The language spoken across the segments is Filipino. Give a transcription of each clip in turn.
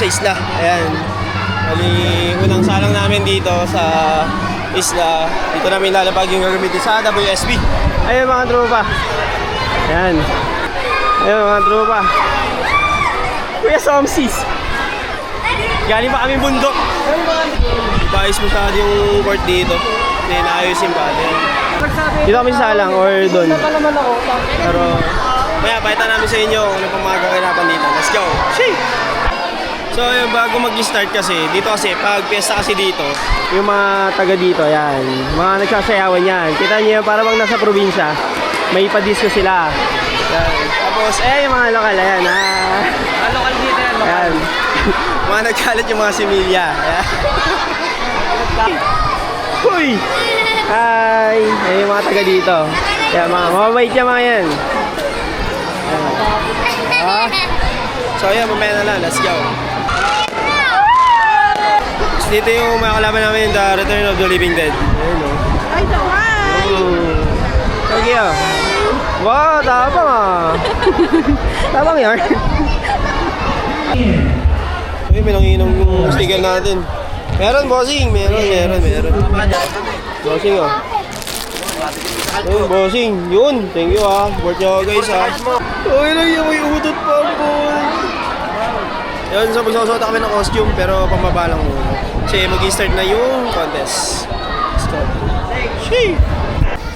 isla. Ayan. Bali, unang salang namin dito sa isla. Dito namin lalapag yung gagamitin sa WSB. Ayun mga tropa. Ayan. Ayun mga tropa. Kuya Somsis. Galing pa kami bundok. Ipaayos mo sa yung court dito. Hindi naayusin pa. Dito kami salang or doon. Pero maya, pakita namin sa inyo kung ano pang mga kakirapan dito. Let's go! Shee! So, yung bago mag-start kasi, dito kasi, pag piyesta kasi dito, yung mga taga dito, yan, mga nagsasayawan yan. Kita niyo, para bang nasa probinsya, may ipadisco sila. Yan. Tapos, yung mga lokal, ayan, Mga lokal dito yan, lokal. Ayan. Mga nagkalat yung mga similya. Ayan. Uy! Hi! Ayan yung mga taga dito. Ayan, mga mababait yung mga yan. So ayan, mamaya na lang, let's go. So, dito yung mga kalaban namin, The Return of the Living Dead. Ayun o. Ay, so hi! Okay ah. Wow, tapang ah. Tapang yan. Uy, may nanginom yung sticker natin. Meron, bossing. Meron. Bossing ah. Ayun, bossing. Yun. Thank you ah. Support nyo guys ah. Okay lang yung may utot pa po. Yun, so magsusot kami ng costume pero pambaba lang muna. Kasi mag-start na yung contest. Stop. Shee!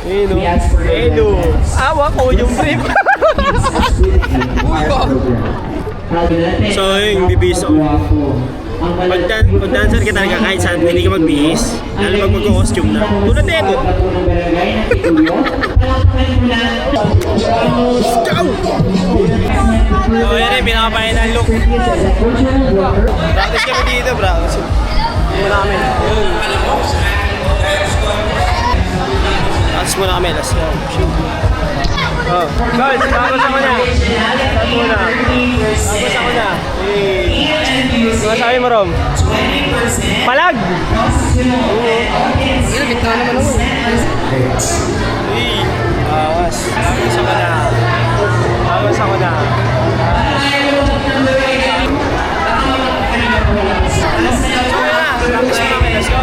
Ayun o. Hello. Awa ko yung brief. So yun, bibis o. Pag dancer ka talaga kahit saan, hindi ka magbihis. Lalo pag mag-costume na. Tulad na ito. So yan yung pinakapahin ng look. Practice kami dito, practice. Marami. Practice muna kami, let's go. Oh, guys, tapos ako na. Tapos ako na. Ano sabi mo, Rom? Palag! Yan, bitaw naman ako. Awas. Tapos ako na. Tapos ako na. Tapos ako na. Let's go.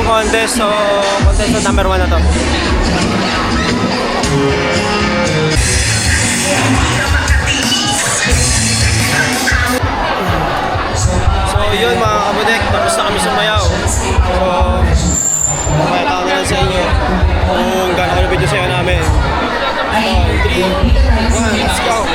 Contest, so contest na number 1 na to. So yun mga kabudek, tapos na kami sumayaw. So makita ko na lang sa inyo kung gano'n video sa'yo namin. 3, 1, let's go!